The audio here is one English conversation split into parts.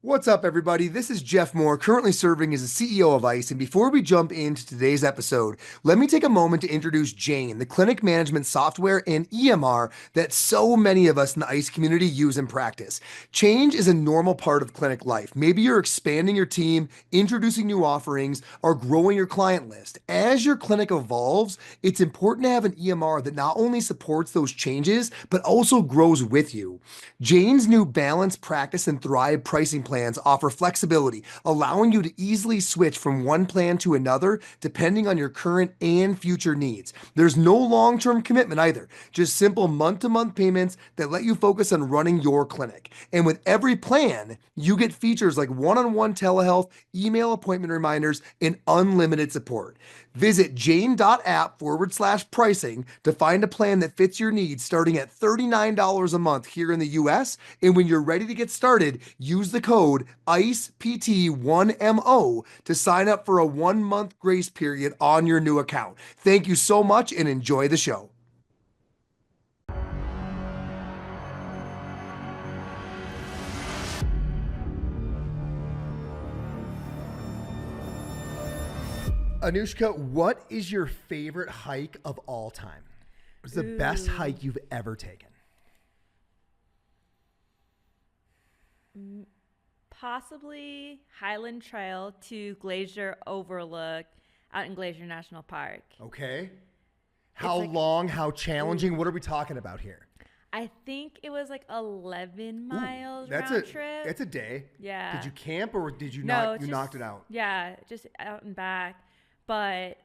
What's up, everybody? This is Jeff Moore, currently serving as the CEO of ICE. And before we jump into today's episode, let me take a moment to introduce Jane, the clinic management software and EMR that so many of us in the ICE community use and practice. Change is a normal part of clinic life. Maybe you're expanding your team, introducing new offerings, or growing your client list. As your clinic evolves, it's important to have an EMR that not only supports those changes, but also grows with you. Jane's new Balance, Practice, and Thrive pricing plans offer flexibility, allowing you to easily switch from one plan to another depending on your current and future needs. There's no long-term commitment either, just simple month-to-month payments that let you focus on running your clinic. And with every plan, you get features like one-on-one telehealth, email appointment reminders, and unlimited support. Visit jane.app/pricing to find a plan that fits your needs starting at $39 a month here in the US. And when you're ready to get started, use the code ICEPT1MO to sign up for a 1-month grace period on your new account. Thank you so much and enjoy the show. Annoushka, what is your favorite hike of all time? What's the best hike you've ever taken? Possibly Highland Trail to Glacier Overlook out in Glacier National Park. Okay. How long? How challenging? What are we talking about here? I think it was like 11 miles round trip. That's a day. Yeah. Did you camp or did you knocked it out? Yeah, just out and back. But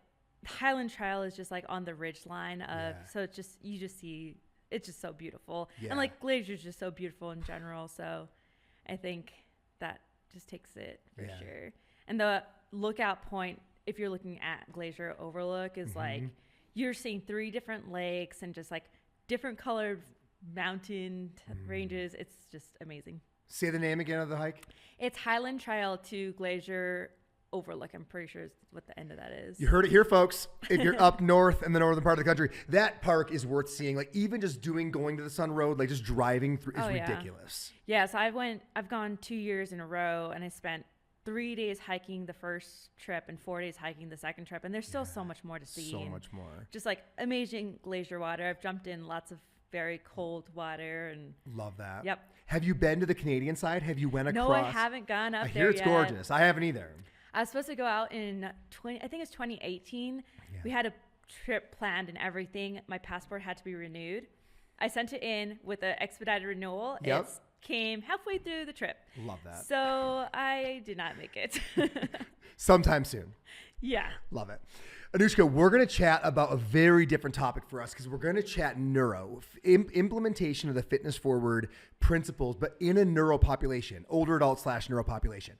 Highland Trail is just like on the ridge line of, so it's just, you just see, it's just so beautiful. Yeah. And like Glacier's just so beautiful in general. So I think that just takes it for sure. And the lookout point, if you're looking at Glacier Overlook, is like, you're seeing 3 different lakes and just like different colored mountain ranges. It's just amazing. Say the name again of the hike. It's Highland Trail to Glacier Overlook. I'm pretty sure is what the end of that is. You heard it here, folks. If you're up north in the northern part of the country, that park is worth seeing. Like even just going to the Sun Road, like just driving through is ridiculous. Yeah. So I've gone 2 years in a row and I spent 3 days hiking the first trip and 4 days hiking the second trip. And there's still so much more to see. So much more. Just like amazing glacier water. I've jumped in lots of very cold water and love that. Yep. Have you been to the Canadian side? Have you went across? No, I haven't gone up there yet. I hear it's gorgeous. I haven't either. I was supposed to go out in I think it's 2018. Yeah. We had a trip planned and everything. My passport had to be renewed. I sent it in with an expedited renewal. Yep. It came halfway through the trip. Love that. So I did not make it. Sometime soon. Yeah. Love it. Annoushka, we're going to chat about a very different topic for us because we're going to chat implementation of the fitness forward principles, but in a neuro population, older adult / neuro population.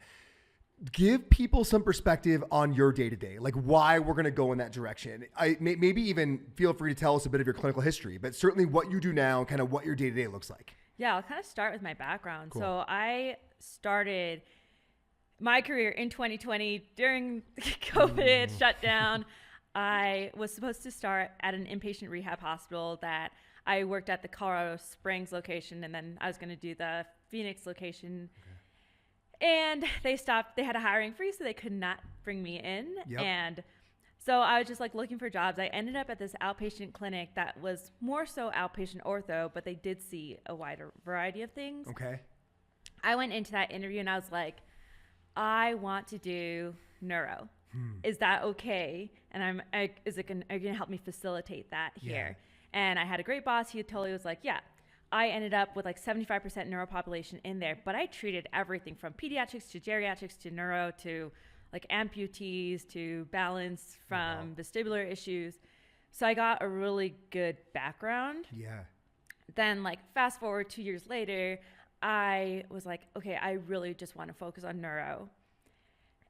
Give people some perspective on your day-to-day, like why we're going to go in that direction. Maybe even feel free to tell us a bit of your clinical history, but certainly what you do now and kind of what your day-to-day looks like. Yeah, I'll kind of start with my background. Cool. So I started my career in 2020 during the COVID shutdown. I was supposed to start at an inpatient rehab hospital that I worked at the Colorado Springs location, and then I was going to do the Phoenix location. Okay. And they stopped. They had a hiring freeze, so they could not bring me in. Yep. And so I was just like looking for jobs. I ended up at this outpatient clinic that was more so outpatient ortho, but they did see a wider variety of things. Okay. I went into that interview and I was like, I want to do neuro. Is that okay? And are you going to help me facilitate that here? Yeah. And I had a great boss. He totally was like, yeah. I ended up with like 75% neuropopulation in there, but I treated everything from pediatrics to geriatrics to neuro to like amputees to balance from vestibular issues. So I got a really good background. Yeah. Then like fast forward 2 years later, I was like, okay, I really just want to focus on neuro.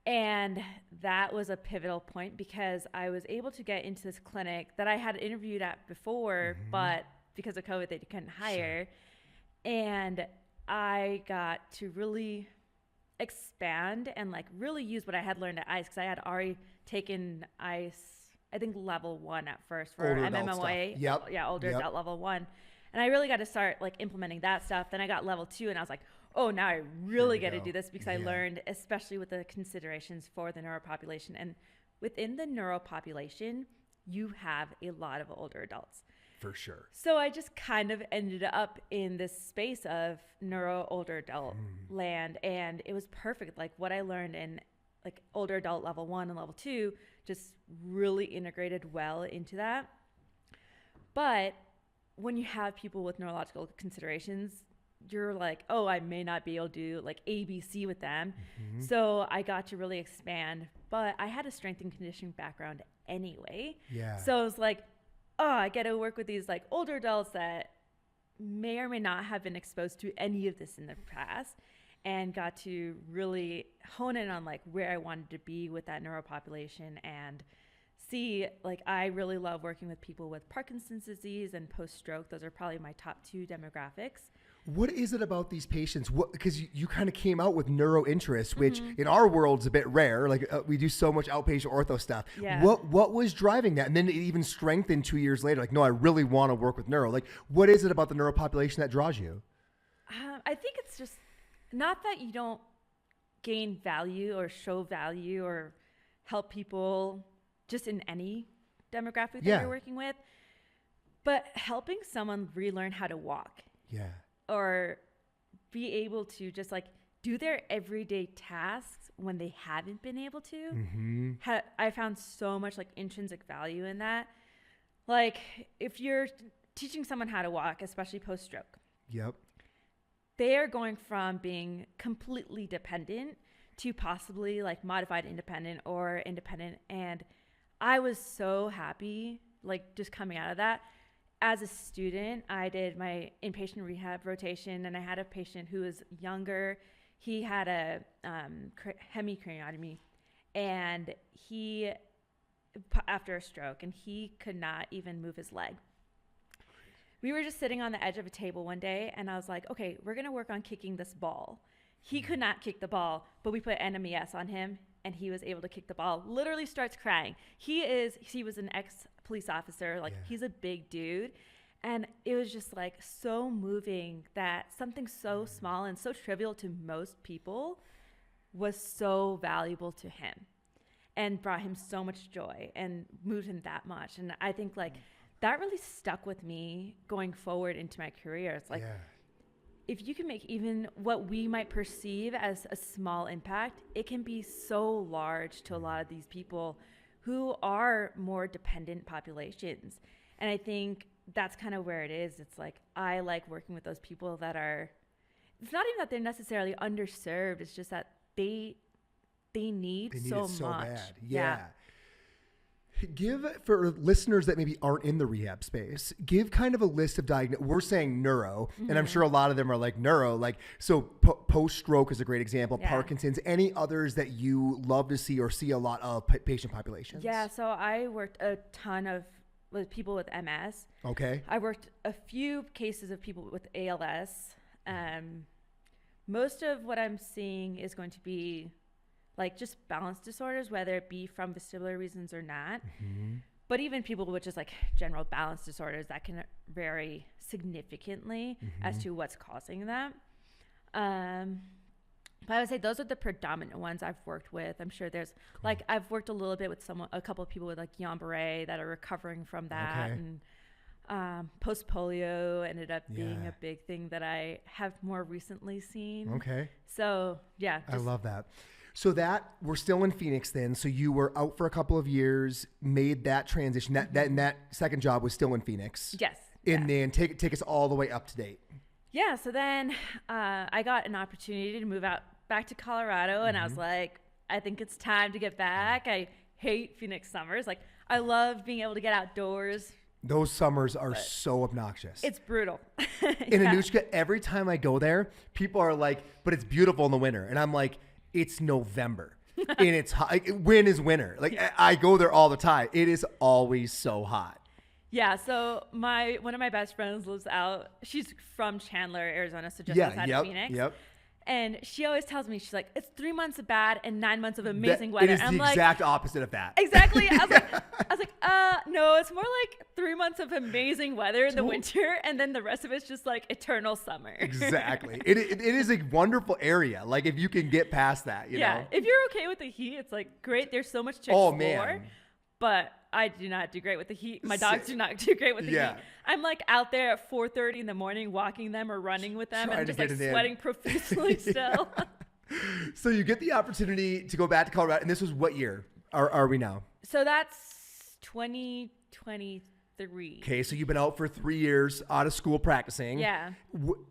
And that was a pivotal point because I was able to get into this clinic that I had interviewed at before, but because of COVID, they couldn't hire. Sure. And I got to really expand and like really use what I had learned at ICE because I had already taken ICE, I think level 1 at first for MMOA. Yep. Yeah, older adult level 1. And I really got to start like implementing that stuff. Then I got level 2 and I was like, oh, now I really get to do this because I Yeah. learned, especially with the considerations for the neuro population. And within the neuro population, you have a lot of older adults. For sure. So I just kind of ended up in this space of neuro older adult land. And it was perfect. Like what I learned in like older adult level 1 and level 2 just really integrated well into that. But when you have people with neurological considerations, you're like, oh, I may not be able to do like ABC with them. So I got to really expand, but I had a strength and conditioning background anyway. Yeah. So I was like, oh, I get to work with these like older adults that may or may not have been exposed to any of this in the past, and got to really hone in on like where I wanted to be with that neuro population and see, like, I really love working with people with Parkinson's disease and post-stroke. Those are probably my top 2 demographics. What is it about these patients? Because you kind of came out with neuro interest, which in our world's a bit rare. Like we do so much outpatient ortho stuff. Yeah. What was driving that? And then it even strengthened 2 years later. Like, no, I really want to work with neuro. Like, what is it about the neuro population that draws you? I think it's just not that you don't gain value or show value or help people just in any demographic that you're working with, but helping someone relearn how to walk. Yeah. Or be able to just like do their everyday tasks when they haven't been able to. I found so much like intrinsic value in that. Like if you're teaching someone how to walk, especially post-stroke, Yep. they are going from being completely dependent to possibly like modified independent or independent. And I was so happy, like just coming out of that. As a student, I did my inpatient rehab rotation, and I had a patient who was younger. He had a hemicraniotomy, and he, after a stroke, and he could not even move his leg. We were just sitting on the edge of a table one day, and I was like, okay, we're going to work on kicking this ball. He could not kick the ball, but we put NMES on him, and he was able to kick the ball. Literally starts crying. He was an ex-police officer. Like, he's a big dude. And it was just like so moving that something so small and so trivial to most people was so valuable to him and brought him so much joy and moved him that much. And I think like that really stuck with me going forward into my career. It's like, if you can make even what we might perceive as a small impact, it can be so large to a lot of these people who are more dependent populations. And I think that's kind of where it is. It's like, I like working with those people that are, it's not even that they're necessarily underserved. It's just that they need so it so much. bad. Yeah. Give, for listeners that maybe aren't in the rehab space, give kind of a list of we're saying neuro, and I'm sure a lot of them are like neuro, like, so post-stroke is a great example, Parkinson's, any others that you love to see or see a lot of patient populations? Yeah, so I worked a ton with people with MS. Okay. I worked a few cases of people with ALS. Most of what I'm seeing is going to be like just balance disorders, whether it be from vestibular reasons or not. But even people with just like general balance disorders, that can vary significantly as to what's causing that. But I would say those are the predominant ones I've worked with. I'm sure there's like, I've worked a little bit with a couple of people with like Guillain-Barré that are recovering from that. And post polio ended up being a big thing that I have more recently seen. Okay. So yeah. I love that. So that we're still in Phoenix then. So you were out for a couple of years, made that transition. That second job was still in Phoenix. Yes. And then take us all the way up to date. Yeah. So then I got an opportunity to move out back to Colorado, and I was like, I think it's time to get back. I hate Phoenix summers. Like, I love being able to get outdoors. Those summers are so obnoxious. It's brutal. In Annoushka, every time I go there, people are like, but it's beautiful in the winter. And I'm like, it's November and it's hot. When is winter? Like, I go there all the time. It is always so hot. Yeah. So one of my best friends lives out. She's from Chandler, Arizona. So just outside of Phoenix. Yep. And she always tells me, she's like, it's 3 months of bad and 9 months of amazing weather. It is I'm the like, exact opposite of that. exactly. I was like, no, it's more like 3 months of amazing weather in the winter, and then the rest of it's just like eternal summer. Exactly. It is a wonderful area. Like if you can get past that, you know. If you're okay with the heat, it's like great. There's so much to explore. Man. But I do not do great with the heat. My dogs do not do great with the heat. I'm like out there at 4:30 in the morning walking them or running with them, and I'm just like sweating profusely still. So you get the opportunity to go back to Colorado, and this was what year are we now? So that's 2023. Okay, so you've been out for 3 years, out of school practicing. Yeah.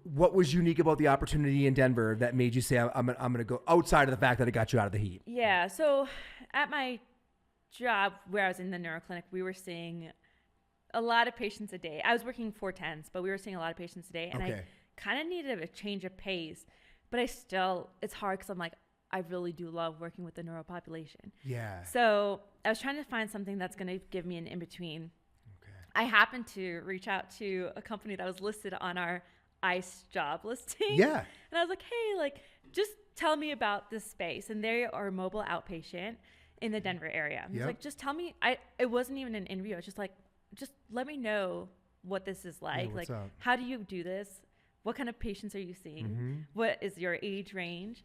What was unique about the opportunity in Denver that made you say, I'm going to go outside of the fact that it got you out of the heat? Yeah, so at my job where I was in the neuro clinic, we were seeing a lot of patients a day. I was working 410s, but we were seeing a lot of patients a day, and I kind of needed a change of pace, but it's hard because I'm like, I really do love working with the neuro population. Yeah. So I was trying to find something that's going to give me an in-between. Okay. I happened to reach out to a company that was listed on our ICE job listing. Yeah. And I was like, hey, like, just tell me about this space. And they are mobile outpatient in the Denver area. I was like, just tell me. It wasn't even an interview. I was just like, just let me know what this is like. Like, how do you do this? What kind of patients are you seeing? Mm-hmm. What is your age range?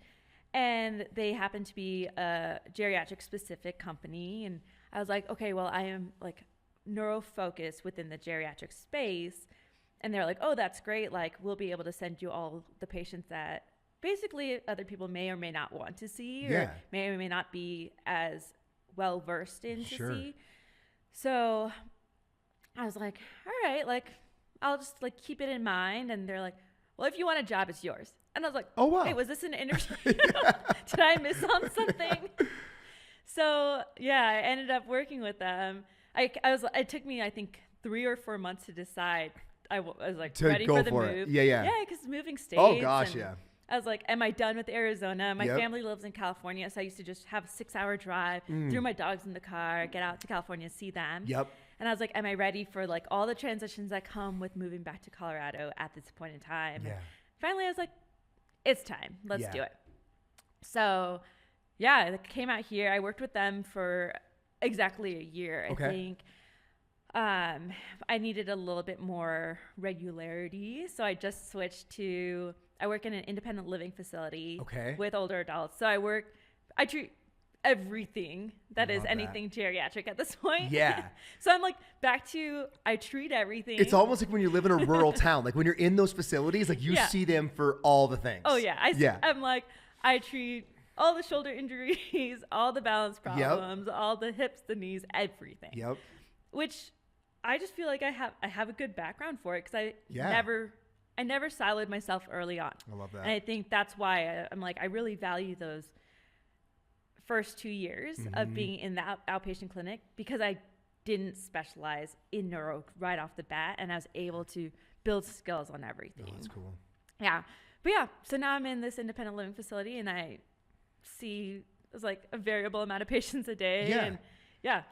And they happen to be a geriatric specific company. And I was like, okay, well, I am like neuro focused within the geriatric space. And they're like, oh, that's great. Like, we'll be able to send you all the patients that basically other people may or may not want to see, or may or may not be as well versed in to see. So I was like, all right, like, I'll just like keep it in mind. And they're like, well, if you want a job, it's yours. And I was like, oh, wow. Wait, was this an interview? Did I miss on something? So yeah, I ended up working with them. It took me, I think, 3 or 4 months to decide. I was like ready for the move. Yeah, because moving states. Oh gosh, yeah. I was like, am I done with Arizona? My family lives in California, so I used to just have a 6-hour drive, throw my dogs in the car, get out to California, see them. Yep. And I was like, am I ready for like all the transitions that come with moving back to Colorado at this point in time? Yeah. And finally, I was like, it's time. Let's do it. So, yeah, I came out here. I worked with them for exactly a year. I think I needed a little bit more regularity, so I just switched to. I work in an independent living facility with older adults. So I treat everything that is anything geriatric at this point. Yeah. So I'm like back to, I treat everything. It's almost like when you live in a rural town, like when you're in those facilities, like you see them for all the things. Oh yeah. I'm like, I treat all the shoulder injuries, all the balance problems, all the hips, the knees, everything. Yep. Which I just feel like I have a good background for it, because I never siloed myself early on. I love that. And I think that's why I'm like, I really value those first 2 years of being in the outpatient clinic, because I didn't specialize in neuro right off the bat, and I was able to build skills on everything. Oh, that's cool. Yeah. But yeah, so now I'm in this independent living facility, and I see it's like a variable amount of patients a day. Yeah. And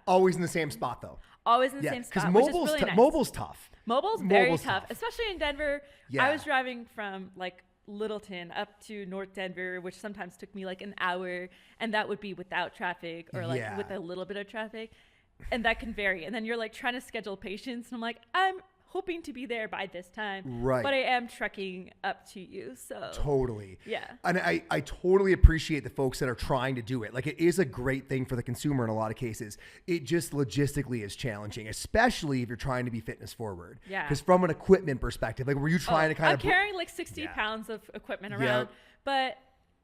always in the same spot though. Always in the same spot, because which is really nice. Mobile's tough. Mobile's very tough, especially in Denver. Yeah. I was driving from like Littleton up to North Denver, which sometimes took me like an hour, and that would be without traffic or like with a little bit of traffic, and that can vary. And then you're like trying to schedule patients, and I'm like, I'm hoping to be there by this time, right? But I am trekking up to you, so totally. Yeah. And I totally appreciate the folks that are trying to do it. Like, it is a great thing for the consumer in a lot of cases. It just logistically is challenging, especially if you're trying to be fitness forward. Yeah. Because from an equipment perspective, like, were you trying to kind of carrying like 60 pounds of equipment around, but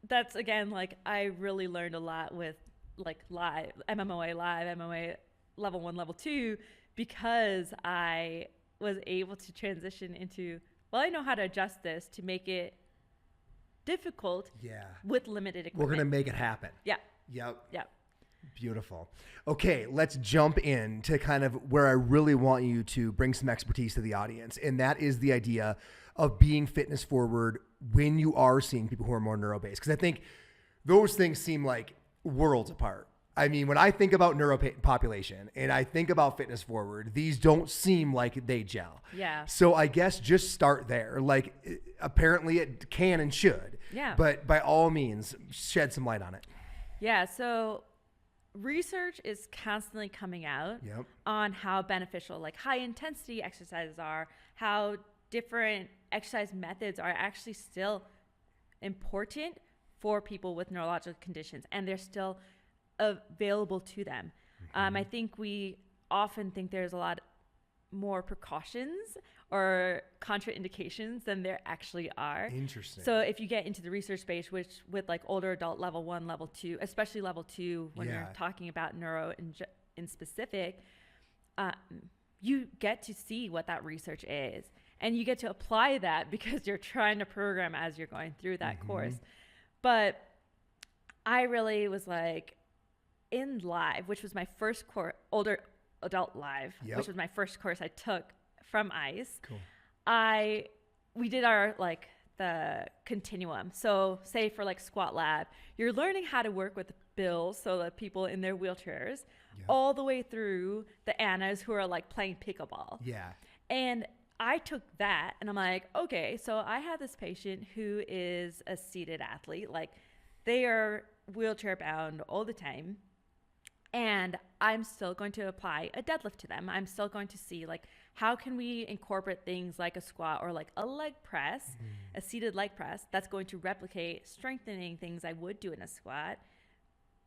that's, again, like, I really learned a lot with like live MMOA level 1, level 2, because I was able to transition into, well, I know how to adjust this to make it difficult with limited equipment. We're going to make it happen. Yeah. Yep. Yep. Beautiful. Okay, let's jump in to kind of where I really want you to bring some expertise to the audience, and that is the idea of being fitness forward when you are seeing people who are more neuro-based, because I think those things seem like worlds apart. I mean, when I think about neuropopulation and I think about fitness forward, these don't seem like they gel. Yeah. So I guess just start there. Like, apparently it can and should. Yeah. But by all means, shed some light on it. Yeah. So research is constantly coming out on how beneficial like high intensity exercises are, how different exercise methods are actually still important for people with neurological conditions, and they're still available to them. I think we often think there's a lot more precautions or contraindications than there actually are. Interesting. So if you get into the research space, which with like older adult level 1, level 2, especially level 2, when you're talking about neuro in specific, you get to see what that research is, and you get to apply that because you're trying to program as you're going through that course. But I really was like in live, which was my first older adult live, which was my first course I took from ICE. Cool. We did our like the continuum. So say for like squat lab, you're learning how to work with bills, so the people in their wheelchairs, all the way through the Annas who are like playing pickleball. Yeah. And I took that and I'm like, okay, so I have this patient who is a seated athlete. Like they are wheelchair bound all the time. And I'm still going to apply a deadlift to them. I'm still going to see like, how can we incorporate things like a squat or like a leg press, a seated leg press that's going to replicate strengthening things I would do in a squat,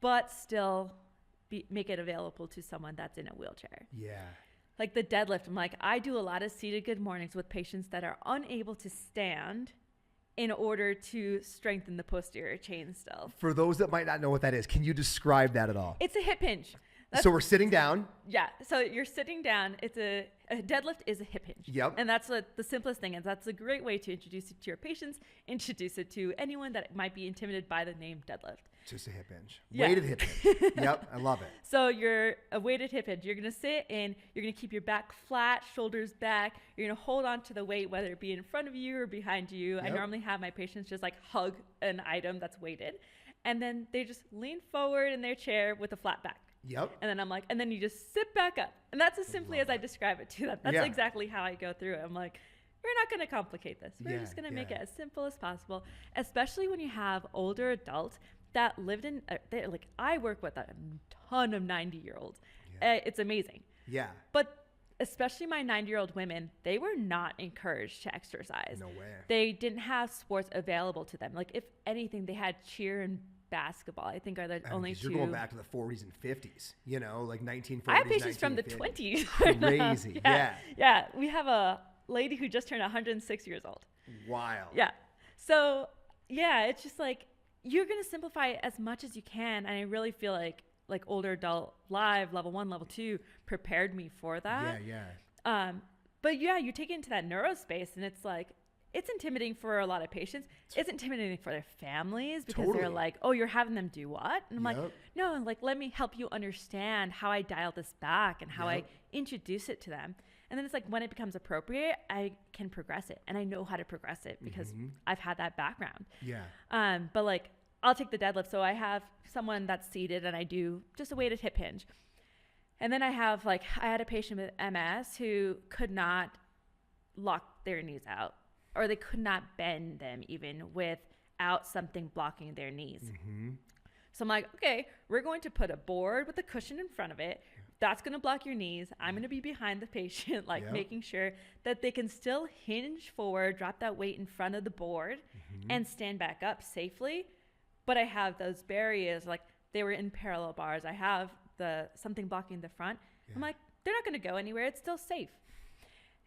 but still make it available to someone that's in a wheelchair. Yeah. Like the deadlift, I'm like, I do a lot of seated good mornings with patients that are unable to stand in order to strengthen the posterior chain still. For those that might not know what that is, can you describe that at all? It's a hip hinge. So we're sitting down. Yeah. So you're sitting down. It's a deadlift is a hip hinge. Yep. And that's the simplest thing. And that's a great way to introduce it to your patients, introduce it to anyone that might be intimidated by the name deadlift. Just a hip hinge. Yeah. Weighted hip hinge. Yep. I love it. So you're a weighted hip hinge. You're going to sit and you're going to keep your back flat, shoulders back. You're going to hold on to the weight, whether it be in front of you or behind you. Yep. I normally have my patients just like hug an item that's weighted. And then they just lean forward in their chair with a flat back. Yep. And then I'm like, and then you just sit back up. And that's as simply as I describe it to them. That's exactly how I go through it. I'm like, we're not going to complicate this. We're just going to make it as simple as possible, especially when you have older adults that lived in, like I work with a ton of 90-year-olds. It's amazing. Yeah. But especially my 90-year-old women, they were not encouraged to exercise. No way. They didn't have sports available to them. Like if anything, they had cheer and basketball, I think, are the only two. You're going back to the 40s and 50s, you know, like 1940s. I have patients from the 20s. Crazy. Yeah. We have a lady who just turned 106 years old. Wild. Yeah. So, yeah, it's just like you're going to simplify it as much as you can. And I really feel like older adult live, level 1, level 2 prepared me for that. Yeah. But yeah, you take it into that neuro space and it's like, it's intimidating for a lot of patients. It's intimidating for their families because they're like, oh, you're having them do what? And I'm like, no, and like, let me help you understand how I dial this back and how I introduce it to them. And then it's like, when it becomes appropriate, I can progress it. And I know how to progress it because I've had that background. Yeah. But like, I'll take the deadlift. So I have someone that's seated and I do just a weighted hip hinge. And then I had a patient with MS who could not lock their knees out, or they could not bend them even without something blocking their knees. So I'm like, okay, we're going to put a board with a cushion in front of it. That's going to block your knees. I'm going to be behind the patient, making sure that they can still hinge forward, drop that weight in front of the board and stand back up safely. But I have those barriers, like they were in parallel bars. I have something blocking the front. I'm like, they're not going to go anywhere. It's still safe.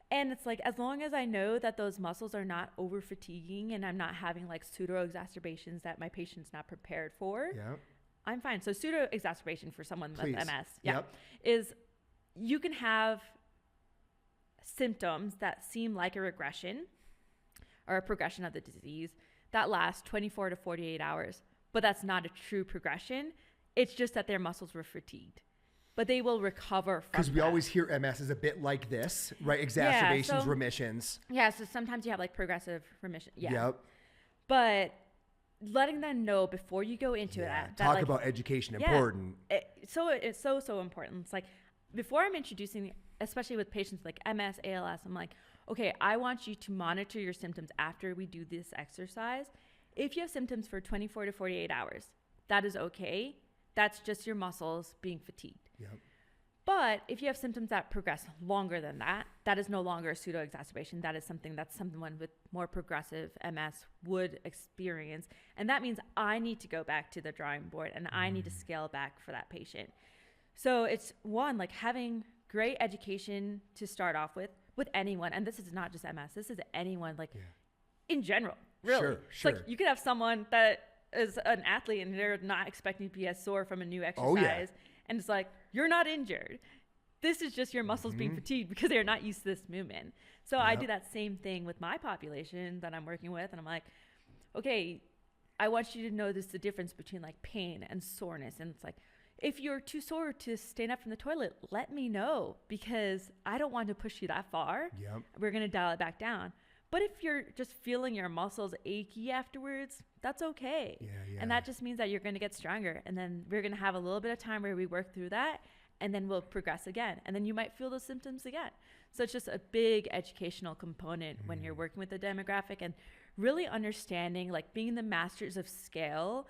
And it's like, as long as I know that those muscles are not over fatiguing and I'm not having like pseudo exacerbations that my patient's not prepared for, I'm fine. So pseudo exacerbation for someone with MS, is you can have symptoms that seem like a regression or a progression of the disease that lasts 24 to 48 hours, but that's not a true progression. It's just that their muscles were fatigued. But they will recover from because we always hear MS is a bit like this, right? Exacerbations, remissions. Yeah, so sometimes you have like progressive remission. Yeah. Yep. But letting them know before you go into that talk about education important. It's so important. It's like before I'm introducing, especially with patients like MS, ALS, I'm like, okay, I want you to monitor your symptoms after we do this exercise. If you have symptoms for 24 to 48 hours, that is okay. That's just your muscles being fatigued. Yep. But if you have symptoms that progress longer than that, that is no longer a pseudo exacerbation. That is something that someone with more progressive MS would experience. And that means I need to go back to the drawing board and I need to scale back for that patient. So it's one, like having great education to start off with anyone. And this is not just MS. This is anyone, like in general, really. Sure. It's like you could have someone that is an athlete and they're not expecting to be as sore from a new exercise. Oh, yeah. And it's like, you're not injured. This is just your muscles being fatigued because they're not used to this movement. So I do that same thing with my population that I'm working with. And I'm like, okay, I want you to notice the difference between like pain and soreness. And it's like, if you're too sore to stand up from the toilet, let me know because I don't want to push you that far. Yep. We're going to dial it back down. But if you're just feeling your muscles achy afterwards, that's okay. Yeah. And that just means that you're going to get stronger. And then we're going to have a little bit of time where we work through that. And then we'll progress again. And then you might feel those symptoms again. So it's just a big educational component when you're working with the demographic and really understanding, like being the masters of scale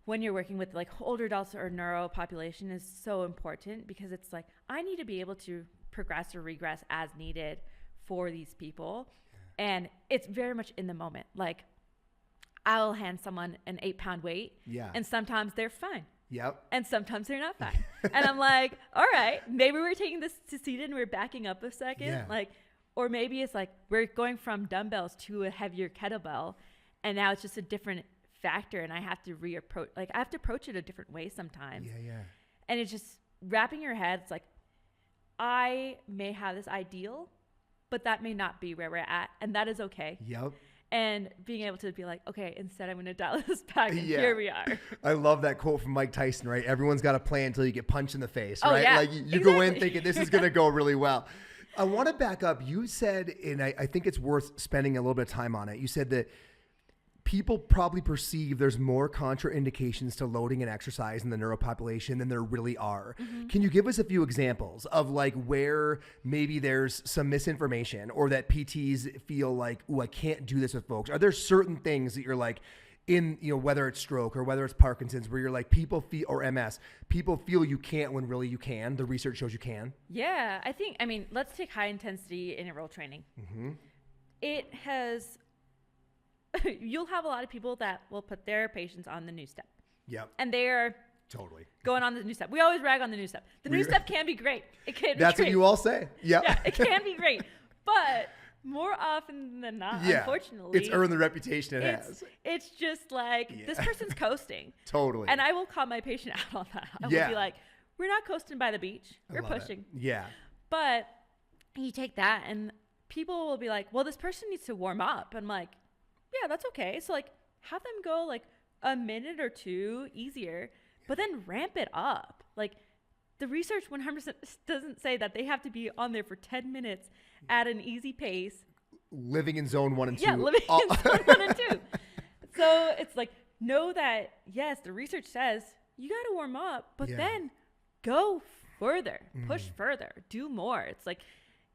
when you're working with like older adults or neuro population is so important because it's like, I need to be able to progress or regress as needed for these people. And it's very much in the moment. Like I'll hand someone an 8-pound weight and sometimes they're fine. Yep. And sometimes they're not fine. And I'm like, all right, maybe we're taking this to seated and we're backing up a second. Yeah. Like, or maybe it's like we're going from dumbbells to a heavier kettlebell and now it's just a different factor and I have to reapproach, like I have to approach it a different way sometimes. Yeah. And it's just wrapping your head. It's like, I may have this ideal, but that may not be where we're at. And that is okay. Yep. And being able to be like, okay, instead I'm going to dial this back and here we are. I love that quote from Mike Tyson, right? Everyone's got a plan until you get punched in the face, right? Yeah, like you go in thinking this is going to go really well. I want to back up. You said, and I think it's worth spending a little bit of time on it. You said that people probably perceive there's more contraindications to loading and exercise in the neuropopulation than there really are. Can you give us a few examples of like where maybe there's some misinformation or that PTs feel like, oh, I can't do this with folks? Are there certain things that you're like in, you know, whether it's stroke or whether it's Parkinson's, where you're like people feel, or MS, people feel you can't when really you can? The research shows you can. Yeah, I mean, let's take high intensity interval training. It has... You'll have a lot of people that will put their patients on the new step. Yep. And they're totally going on the new step. We always rag on the new step. The new step can be great. It can be That's great. what you all say. Yep. Yeah, it can be great. But more often than not, unfortunately, it's earned the reputation it has. It's just like, this person's coasting. Totally. And I will call my patient out on that. I will be like, we're not coasting by the beach. We're pushing. Yeah. But you take that and people will be like, well, this person needs to warm up. I'm like, yeah, that's okay. So like have them go like a minute or two easier, but then ramp it up. Like the research 100% doesn't say that they have to be on there for 10 minutes at an easy pace. Living in zone 1 and 2. Yeah, living in zone 1 and 2. So it's like, know that, yes, the research says you got to warm up, but then go further, push further, do more. It's like,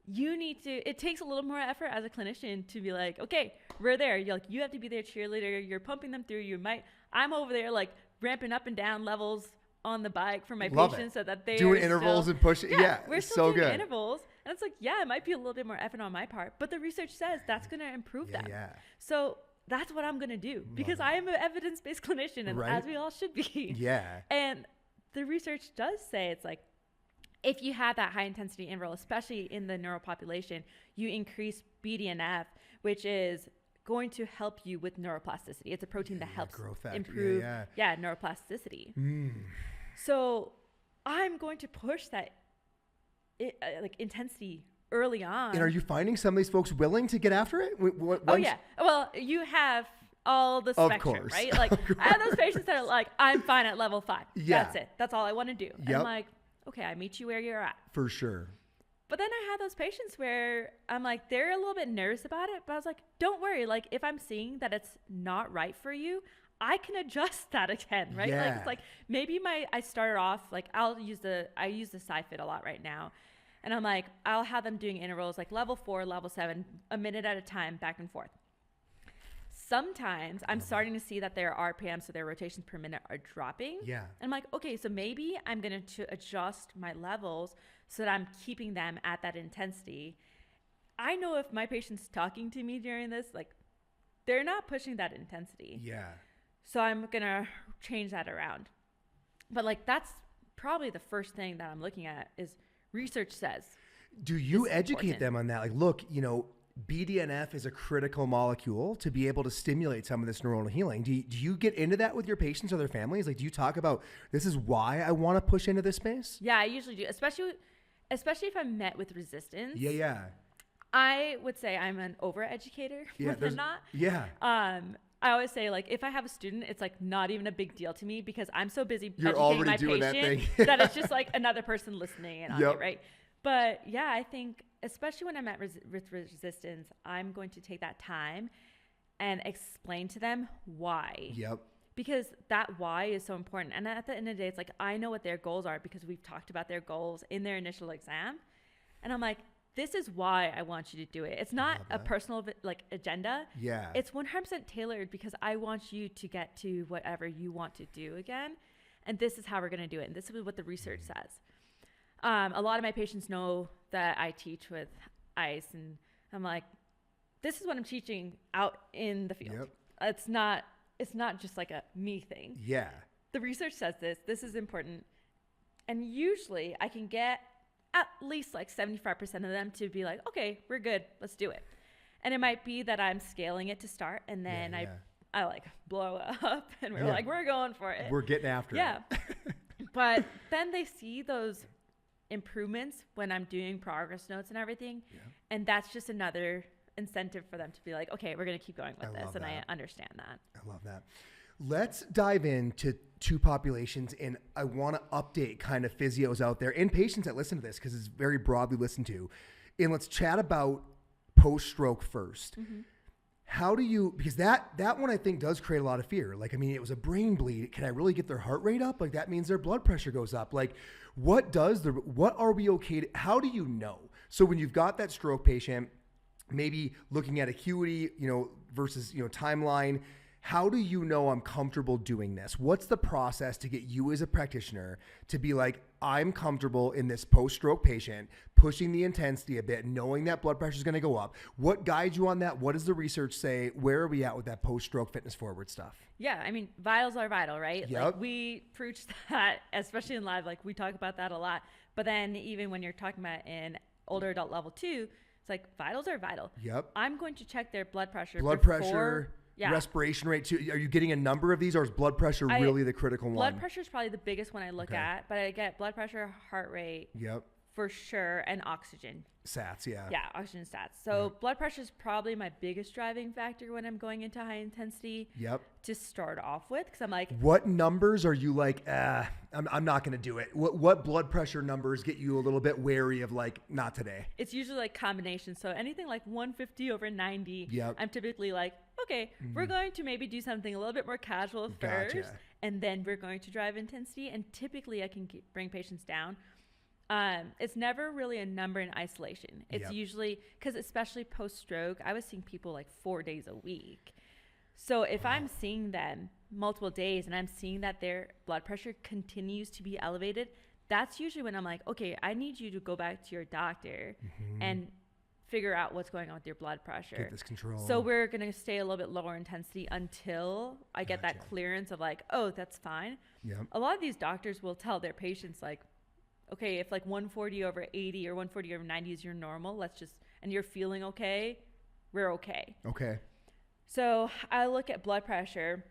you need to, it takes a little more effort as a clinician to be like, okay, we're there. You're like, you have to be their cheerleader. You're pumping them through. I'm over there like ramping up and down levels on the bike for my patients so that they're doing intervals and pushing. Yeah, we're it's still so doing good. intervals. And it's like, yeah, it might be a little bit more effort on my part, but the research says that's going to improve them. Yeah. So that's what I'm going to do because I am an evidence-based clinician and as we all should be. Yeah. And the research does say it's like, if you have that high intensity interval, especially in the neural population, you increase BDNF, which is going to help you with neuroplasticity. It's a protein that helps improve neuroplasticity. So I'm going to push that like intensity early on. And are you finding some of these folks willing to get after it? Well, you have all the spectrum, right? Like I have those patients that are like, I'm fine at level 5. That's it. That's all I want to do. And I'm like, okay, I meet you where you're at. For sure. But then I had those patients where I'm like, they're a little bit nervous about it, but I was like, don't worry. Like if I'm seeing that it's not right for you, I can adjust that again, right? Like it's like maybe I started off like I use the SciFit a lot right now. And I'm like, I'll have them doing intervals like level 4, level 7, a minute at a time, back and forth. Sometimes I'm starting to see that their RPM, so their rotations per minute, are dropping. Yeah. And I'm like, okay, so maybe I'm going to adjust my levels so that I'm keeping them at that intensity. I know if my patient's talking to me during this, like, they're not pushing that intensity. Yeah. So I'm going to change that around. But like, that's probably the first thing that I'm looking at is research says. Do you educate them on that? Like, look, BDNF is a critical molecule to be able to stimulate some of this neuronal healing. Do you get into that with your patients or their families? Like, do you talk about, this is why I want to push into this space? Yeah, I usually do, especially if I'm met with resistance. Yeah. I would say I'm an overeducator more than not. Yeah. I always say, like, if I have a student, it's like not even a big deal to me because I'm so busy You're educating already my doing patient that thing. that it's just like another person listening in on Yep. me, right? But yeah, I think especially when I'm at with resistance, I'm going to take that time and explain to them why. Yep. Because that why is so important. And at the end of the day, it's like, I know what their goals are because we've talked about their goals in their initial exam. And I'm like, this is why I want you to do it. It's not a personal agenda. Yeah. It's 100% tailored because I want you to get to whatever you want to do again. And this is how we're going to do it. And this is what the research says. A lot of my patients know that I teach with ICE, and I'm like, this is what I'm teaching out in the field. Yep. It's not just like a me thing. Yeah. The research says this is important. And usually I can get at least like 75% of them to be like, okay, we're good. Let's do it. And it might be that I'm scaling it to start, and then I like blow up and we're like, we're going for it. We're getting after it. Yeah. But then they see those improvements when I'm doing progress notes and everything. Yeah. And that's just another incentive for them to be like, okay, we're going to keep going with this. And I understand that. I love that. Let's dive into two populations, and I want to update kind of physios out there and patients that listen to this because it's very broadly listened to. And let's chat about post-stroke first. Mm-hmm. How do you, because that one I think does create a lot of fear. Like, I mean, it was a brain bleed. Can I really get their heart rate up? Like, that means their blood pressure goes up. Like, what are we okay to, how do you know? So when you've got that stroke patient, maybe looking at acuity, versus, timeline, how do you know I'm comfortable doing this? What's the process to get you as a practitioner to be like, I'm comfortable in this post-stroke patient, pushing the intensity a bit, knowing that blood pressure is going to go up? What guides you on that? What does the research say? Where are we at with that post-stroke fitness forward stuff? Yeah, I mean, vitals are vital, right? Yep. Like, we preach that, especially in live, like we talk about that a lot. But then even when you're talking about in older adult level 2, it's like vitals are vital. Yep. I'm going to check their blood pressure. Yeah. Respiration rate too. Are you getting a number of these, or is blood pressure really the critical one? Blood pressure is probably the biggest one I look at, but I get blood pressure, heart rate, for sure, and oxygen. Sats, yeah. Yeah, oxygen stats. So blood pressure is probably my biggest driving factor when I'm going into high intensity. Yep. To start off with, because I'm like, what numbers are you like? I'm not going to do it. What blood pressure numbers get you a little bit wary of like, not today? It's usually like combinations. So anything like 150 over 90, I'm typically like, okay, we're going to maybe do something a little bit more casual first, and then we're going to drive intensity. And typically I can bring patients down. It's never really a number in isolation. It's usually, because especially post-stroke, I was seeing people like 4 days a week. So if I'm seeing them multiple days and I'm seeing that their blood pressure continues to be elevated, that's usually when I'm like, okay, I need you to go back to your doctor and figure out what's going on with your blood pressure. Get this control. So we're going to stay a little bit lower intensity until I get that clearance of like, oh, that's fine. Yep. A lot of these doctors will tell their patients like, okay, if like 140 over 80 or 140 over 90 is your normal, and you're feeling okay, we're okay. Okay. So I look at blood pressure.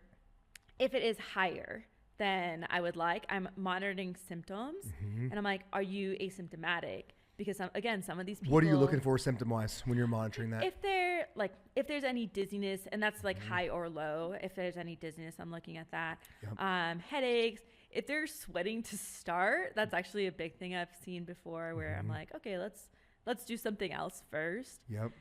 If it is higher than I would like, I'm monitoring symptoms. And I'm like, are you asymptomatic? Because some of these people. What are you looking for symptom-wise when you're monitoring that? If there's any dizziness, and that's like high or low, if there's any dizziness, I'm looking at that. Yep. Headaches. If they're sweating to start, that's actually a big thing I've seen before where I'm like, okay, let's do something else first. Yep.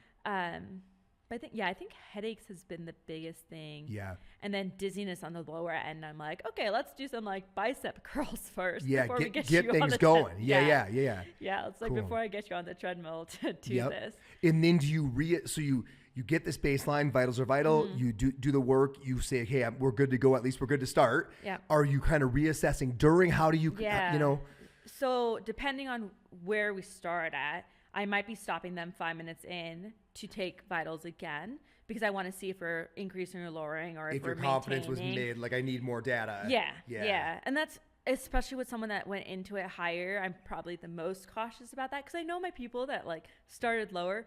But I think headaches has been the biggest thing. Yeah. And then dizziness on the lower end. I'm like, okay, let's do some like bicep curls first. Yeah. Before we get you things on the going. Yeah. Yeah. It's like before I get you on the treadmill to do this. And then do you you get this baseline, vitals are vital, you do the work, you say, hey, we're good to go, at least we're good to start. Yeah. Are you kind of reassessing during? How do you, you know? So depending on where we start at, I might be stopping them 5 minutes in to take vitals again, because I want to see if we're increasing or lowering, or if your confidence was made, like I need more data. Yeah. And that's, especially with someone that went into it higher, I'm probably the most cautious about that, because I know my people that like started lower,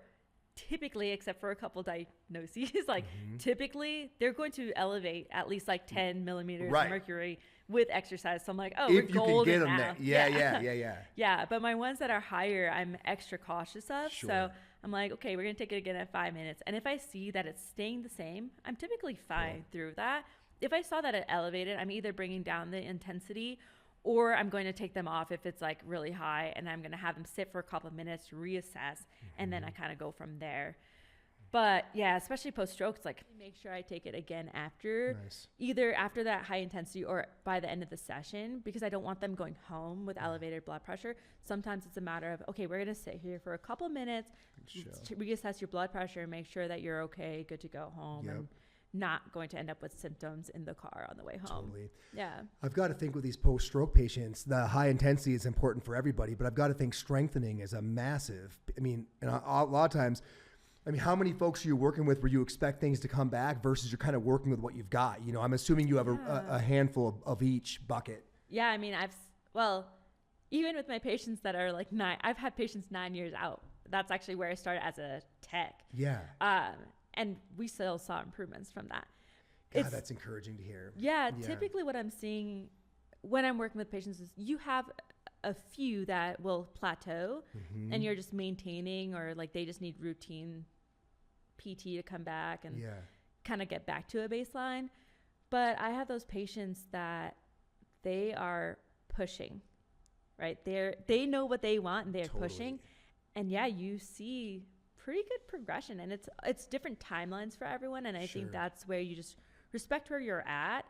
typically, except for a couple diagnoses, like typically they're going to elevate at least like 10 millimeters of mercury with exercise. So I'm like, oh, if we're golden you can get them now. there. Yeah, but my ones that are higher, I'm extra cautious of. Sure. So I'm like, okay, we're going to take it again at 5 minutes. And if I see that it's staying the same, I'm typically fine through that. If I saw that it elevated, I'm either bringing down the intensity, or I'm going to take them off if it's like really high, and I'm going to have them sit for a couple of minutes, reassess, and then I kind of go from there. But yeah, especially post-stroke, it's like make sure I take it again after, either after that high intensity or by the end of the session, because I don't want them going home with elevated blood pressure. Sometimes it's a matter of, okay, we're going to sit here for a couple of minutes, to reassess your blood pressure and make sure that you're okay, good to go home, and not going to end up with symptoms in the car on the way home. Totally. Yeah. I've got to think with these post-stroke patients, the high intensity is important for everybody, but I've got to think strengthening is a massive, I mean, and a lot of times, I mean, how many folks are you working with where you expect things to come back versus you're kind of working with what you've got? You know, I'm assuming you have a handful of each bucket. Yeah. I mean, even with my patients that are like 9, I've had patients 9 years out. That's actually where I started as a tech. Yeah. And we still saw improvements from that. God, that's encouraging to hear. Yeah. Typically what I'm seeing when I'm working with patients is you have a few that will plateau and you're just maintaining, or like they just need routine PT to come back and kind of get back to a baseline. But I have those patients that they are pushing, right? They know what they want and they're pushing. And yeah, you see pretty good progression, and it's different timelines for everyone. And I think that's where you just respect where you're at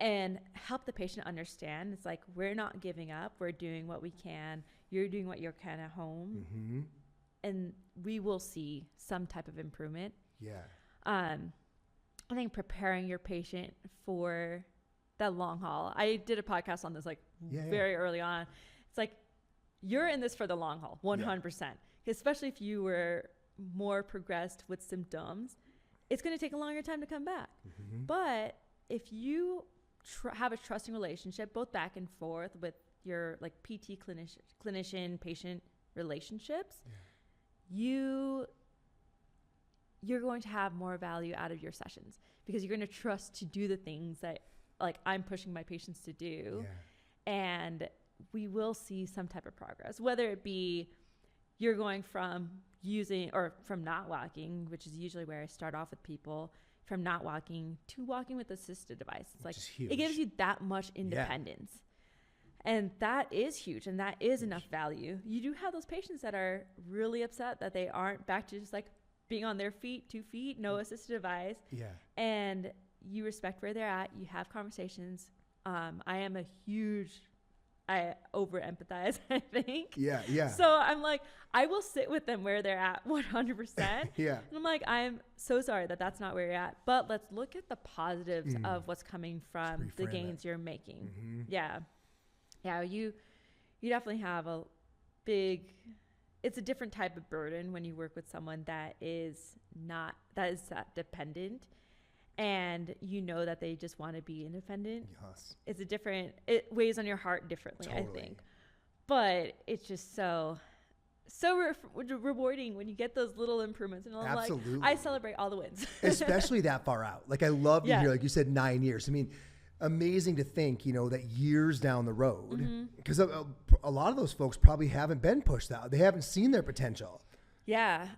and help the patient understand. It's like, we're not giving up. We're doing what we can. You're doing what you can at home. And we will see some type of improvement. Yeah. I think preparing your patient for the long haul. I did a podcast on this very early on. It's like, you're in this for the long haul, 100%. Especially if you were more progressed with symptoms, it's going to take a longer time to come back. But if you have a trusting relationship, both back and forth with your like PT clinician patient relationships, you're going to have more value out of your sessions, because you're going to trust to do the things that like I'm pushing my patients to do. And we will see some type of progress, whether it be you're going from using or from not walking, which is usually where I start off with people, from not walking to walking with assisted device. It's like, it gives you that much independence. And that is huge, and that is enough value. You do have those patients that are really upset that they aren't back to just like being on their feet, 2 feet, no assisted device. And you respect where they're at. You have conversations. I over empathize, I think. So I'm like, I will sit with them where they're at 100%. And I'm like, I'm so sorry that that's not where you're at, but let's look at the positives of what's coming from the gains you're making. You definitely have it's a different type of burden when you work with someone that is that dependent, and you know that they just want to be independent. It weighs on your heart differently, I think. But it's just so rewarding when you get those little improvements. And I'm like, I celebrate all the wins. Especially that far out. Like, I love to hear, like you said, 9 years. I mean, amazing to think, you know, that years down the road, because a lot of those folks probably haven't been pushed out. They haven't seen their potential. Yeah.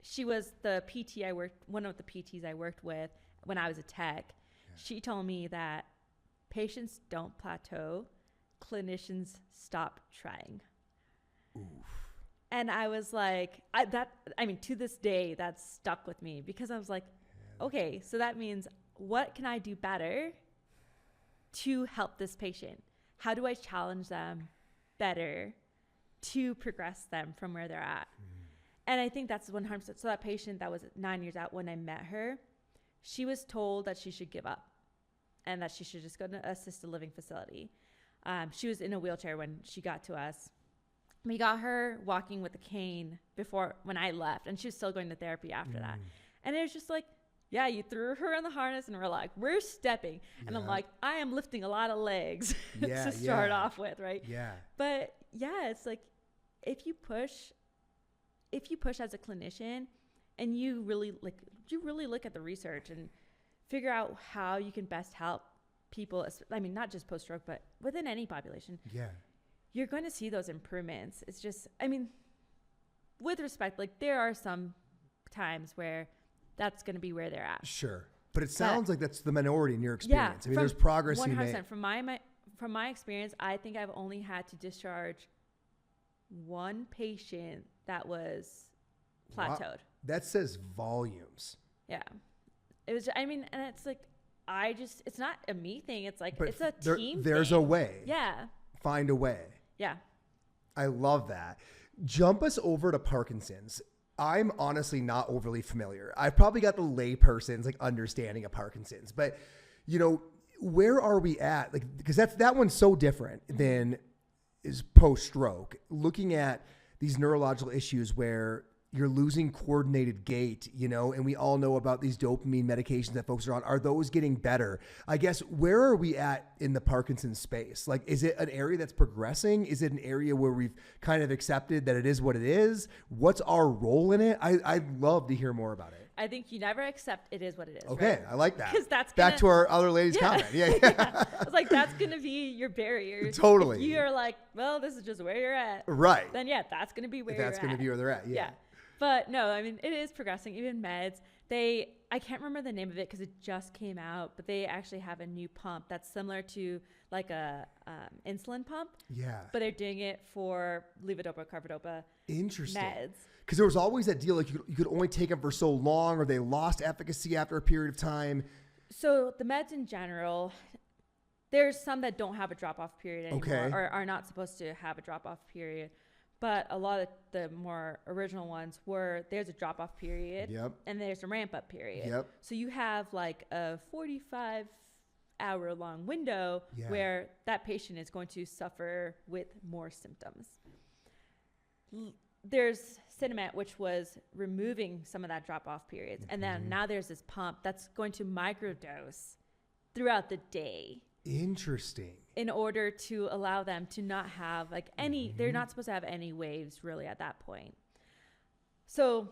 She was one of the PTs I worked with when I was a tech. She told me that patients don't plateau, clinicians stop trying. And I was like, to this day, that's stuck with me, because I was like, okay, so that means, what can I do better to help this patient? How do I challenge them better to progress them from where they're at? And I think that's 100%. So that patient that was 9 years out when I met her, she was told that she should give up and that she should just go to an assisted living facility. She was in a wheelchair when she got to us. We got her walking with a cane when I left, and she was still going to therapy after that. And it was just like, yeah, you threw her in the harness and we're like, we're stepping. And I'm like, I am lifting a lot of legs to start off with, right? Yeah. But yeah, it's like, if you push as a clinician and you really look at the research and figure out how you can best help people, I mean, not just post-stroke, but within any population. Yeah. You're going to see those improvements. It's just, I mean, with respect, like there are some times where that's going to be where they're at. Sure. But it sounds like that's the minority in your experience. I mean, there's progress you made. 100%. From my experience, I think I've only had to discharge one patient that was plateaued. Wow. That says volumes. Yeah. It was, I mean, and it's like, it's not a me thing. It's like, it's a team There's thing. a way. Yeah. Find a way. Yeah. I love that. Jump us over to Parkinson's. I'm honestly not overly familiar. I've probably got the lay person's like understanding of Parkinson's, but you know, where are we at? Like, because that one's so different than is post-stroke. Looking at these neurological issues where you're losing coordinated gait, you know, and we all know about these dopamine medications that folks are on. Are those getting better? I guess, where are we at in the Parkinson's space? Like, is it an area that's progressing? Is it an area where we've kind of accepted that it is what it is? What's our role in it? I'd love to hear more about it. I think you never accept it is what it is. Okay, right? I like that. Because that's back to our other lady's comment. Yeah. I was like, that's going to be your barrier. Totally. If you're like, well, this is just where you're at. Right. Then yeah, that's going to be where you're at. That's going to be where they're at. Yeah. But no, I mean, it is progressing. Even meds, I can't remember the name of it because it just came out, but they actually have a new pump that's similar to like a insulin pump. Yeah. But they're doing it for levodopa, carbidopa Interesting. meds. Because there was always that deal, like you could only take them for so long, or they lost efficacy after a period of time. So the meds in general, there's some that don't have a drop-off period anymore, or are not supposed to have a drop-off period. But a lot of the more original ones there's a drop-off period, and there's a ramp-up period. So you have like a 45-hour-long window where that patient is going to suffer with more symptoms. There's Cinemet, which was removing some of that drop-off periods. And then now there's this pump that's going to microdose throughout the day. Interesting. In order to allow them to not have like they're not supposed to have any waves really at that point. So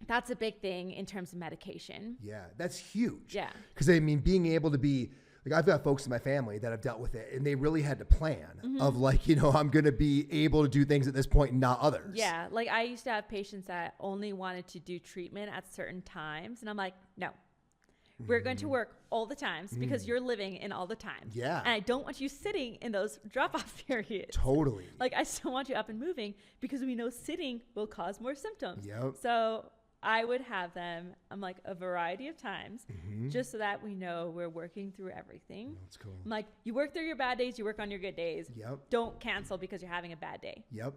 that's a big thing in terms of medication. Yeah, that's huge. Yeah. Because I mean, being able to be, like, I've got folks in my family that have dealt with it, and they really had to plan of like, you know, I'm going to be able to do things at this point and not others. Yeah. Like I used to have patients that only wanted to do treatment at certain times. And I'm like, no, we're going to work all the times because you're living in all the times. Yeah. And I don't want you sitting in those drop-off periods. Totally. Like I still want you up and moving because we know sitting will cause more symptoms. Yep. So I would have them, I'm like, a variety of times just so that we know we're working through everything. That's cool. I'm like, you work through your bad days, you work on your good days. Yep. Don't cancel because you're having a bad day. Yep.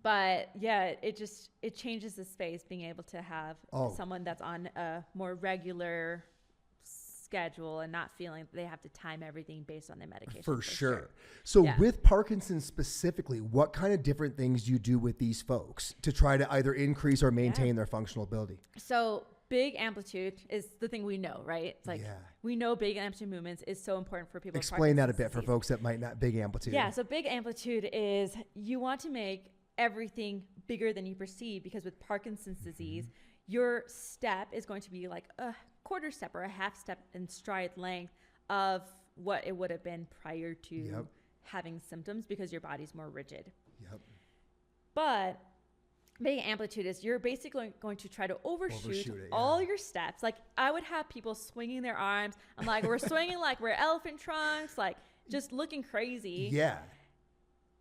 But yeah, it changes the space being able to have someone that's on a more regular schedule and not feeling they have to time everything based on their medication. For sure. So with Parkinson's specifically, what kind of different things do you do with these folks to try to either increase or maintain their functional ability? So big amplitude is the thing we know, right? It's like we know big amplitude movements is so important for people. Explain that a bit for folks that might not big amplitude. Yeah. So big amplitude is you want to make everything bigger than you perceive, because with Parkinson's disease, your step is going to be like a quarter step or a half step in stride length of what it would have been prior to having symptoms, because your body's more rigid. But big amplitude is you're basically going to try to overshoot all your steps. Like I would have people swinging their arms. I'm like, we're swinging like we're elephant trunks, like just looking crazy. Yeah.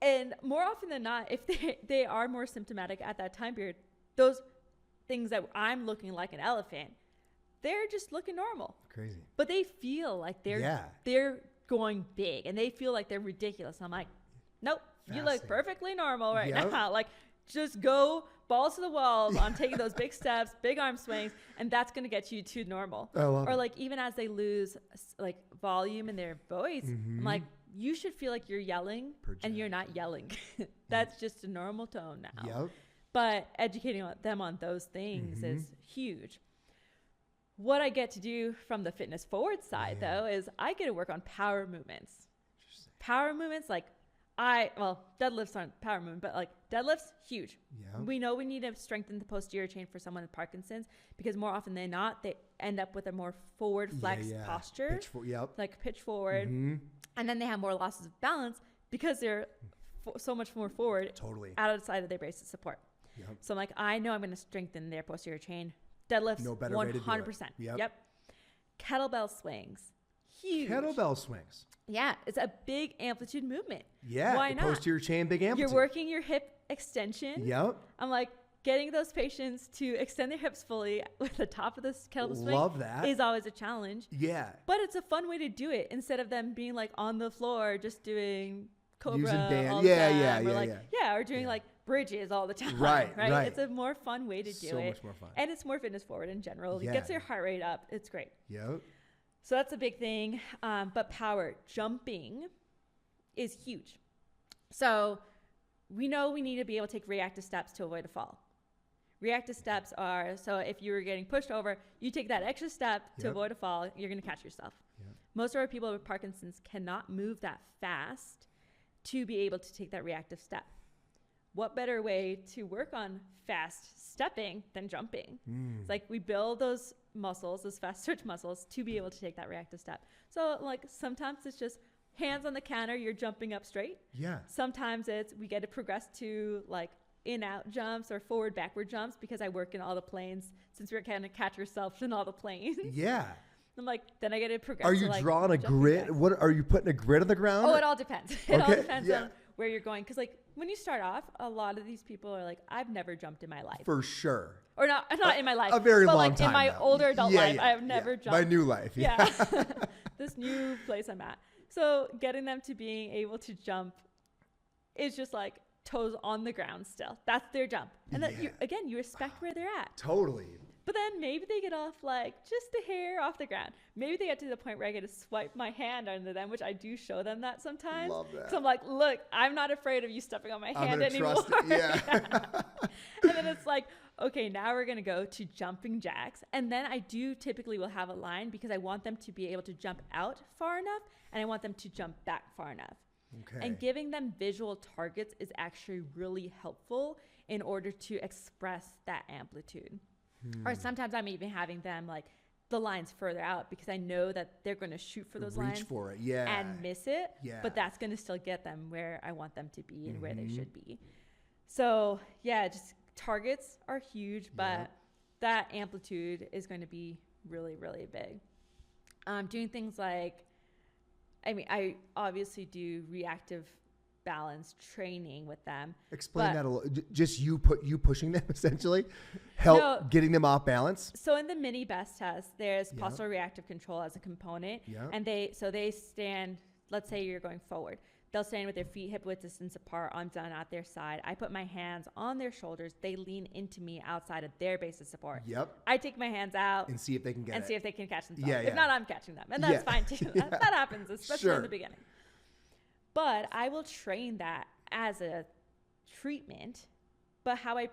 And more often than not, if they are more symptomatic at that time period, those things that I'm looking like an elephant, they're just looking normal. Crazy. But they feel like they're going big, and they feel like they're ridiculous. I'm like, nope, you look perfectly normal right now. Like just go balls to the walls on taking those big steps, big arm swings, and that's going to get you to normal. Or like even as they lose like volume in their voice, I'm like, you should feel like you're yelling and you're not yelling. That's just a normal tone now. Yep. But educating them on those things is huge. What I get to do from the fitness forward side though is I get to work on power movements. Power movements, like deadlifts aren't power movement, but like deadlifts, huge. Yeah. We know we need to strengthen the posterior chain for someone with Parkinson's because more often than not, they end up with a more forward flex posture, like pitch forward. And then they have more losses of balance because they're so much more forward outside of their base of support. Yep. So I'm like, I know I'm going to strengthen their posterior chain. Deadlifts, no better 100%. Way to do it. Yep. Kettlebell swings. Huge. Kettlebell swings. Yeah, it's a big amplitude movement. Yeah, why not? Posterior chain, big amplitude. You're working your hip extension. Yep. I'm like, getting those patients to extend their hips fully with the top of this kettlebell swing. Love that. Is always a challenge. Yeah. But it's a fun way to do it instead of them being like on the floor just doing Cobra using band. all the time. Or doing like bridges all the time. Right. It's a more fun way to do it. So much more fun. And it's more fitness forward in general. It gets your heart rate up. It's great. Yep. So that's a big thing. But power jumping is huge. So we know we need to be able to take reactive steps to avoid a fall. Reactive steps are, so if you were getting pushed over, you take that extra step to avoid a fall, you're going to catch yourself. Yep. Most of our people with Parkinson's cannot move that fast to be able to take that reactive step. What better way to work on fast stepping than jumping? It's like we build those muscles, those fast twitch muscles, to be able to take that reactive step. So like sometimes it's just hands on the counter, you're jumping up straight. Yeah. Sometimes it's we get to progress to like in-out jumps or forward-backward jumps because I work in all the planes since we're kind of catch yourself in all the planes. Yeah. I'm like, then I get to progress. Are you drawing a grid? What are you putting a grid on the ground? Oh, it all depends. It all depends on where you're going. Because like when you start off, a lot of these people are like, I've never jumped in my life. For sure. Or not in my life. A very long like time. In my older adult life, I have never jumped. My new life. Yeah. This new place I'm at. So getting them to being able to jump is just like toes on the ground still. That's their jump. And then you respect where they're at. Totally. But then maybe they get off like just a hair off the ground. Maybe they get to the point where I get to swipe my hand under them, which I do show them that sometimes. Love that. So I'm like, look, I'm not afraid of you stepping on my hand anymore. Trust it. Yeah. And then it's like, okay, now we're going to go to jumping jacks. And then I do typically will have a line because I want them to be able to jump out far enough and I want them to jump back far enough. Okay. And giving them visual targets is actually really helpful in order to express that amplitude. Or sometimes I'm even having them like the lines further out because I know that they're going to shoot for those lines. Reach for it, and miss it. Yeah. But that's going to still get them where I want them to be and where they should be. So just targets are huge, but that amplitude is going to be really, really big. Doing things like, I obviously do reactive balance training with them. Explain that a little. Just you pushing them essentially, getting them off balance. So in the mini best test, there's postural reactive control as a component, and they stand. Let's say you're going forward. They'll stand with their feet hip width distance apart, arms down at their side. I put my hands on their shoulders. They lean into me outside of their base of support. Yep. I take my hands out and see if they can see if they can catch themselves. If not, I'm catching them, and that's fine too. That happens, especially in the beginning. But I will train that as a treatment. But how I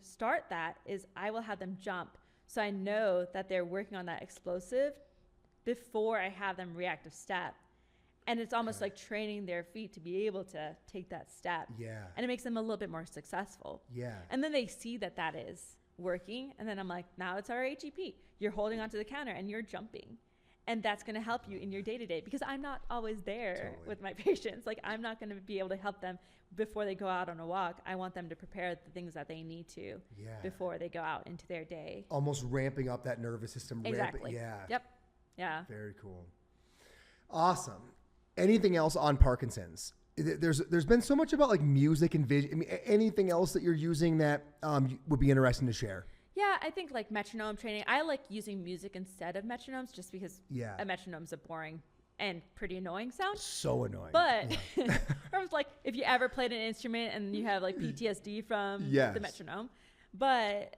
start that is I will have them jump. So I know that they're working on that explosive before I have them reactive step. And it's almost like training their feet to be able to take that step. Yeah. And it makes them a little bit more successful. Yeah. And then they see that that is working. And then I'm like, now it's our HEP. You're holding onto the counter and you're jumping. And that's going to help you in your day-to-day because I'm not always there with my patients. Like I'm not going to be able to help them before they go out on a walk. I want them to prepare the things that they need to before they go out into their day. Almost ramping up that nervous system. Exactly. Yep. Yeah. Very cool. Awesome. Anything else on Parkinson's? There's been so much about like music and vision. Anything else that you're using that would be interesting to share? Yeah, I think like metronome training. I like using music instead of metronomes just because a metronome's a boring and pretty annoying sound. So annoying. But Or it's like if you ever played an instrument and you have like PTSD from Yes. the metronome, but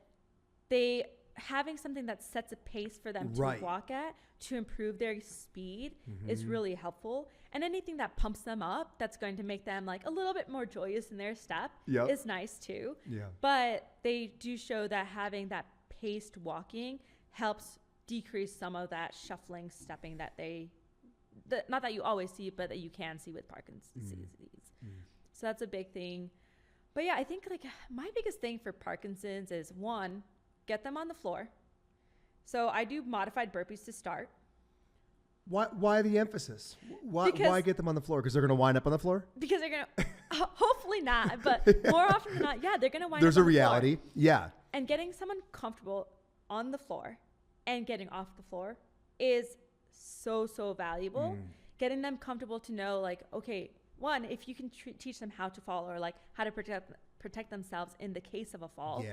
they having something that sets a pace for them to Right. walk at to improve their speed is really helpful. And anything that pumps them up, that's going to make them like a little bit more joyous in their step Yep. is nice too. Yeah. But they do show that having that paced walking helps decrease some of that shuffling, stepping that not that you always see, but that you can see with Parkinson's disease. So that's a big thing. But yeah, I think like my biggest thing for Parkinson's is one, get them on the floor. So I do modified burpees to start. Why the emphasis? Why get them on the floor? Because they're going to wind up on the floor? Because they're going to, hopefully not, but more often than not, yeah, they're going to wind There's up a on the reality. floor. Yeah. And getting someone comfortable on the floor and getting off the floor is so valuable. Getting them comfortable to know like, okay, one, if you can teach them how to fall or like how to protect themselves in the case of a fall,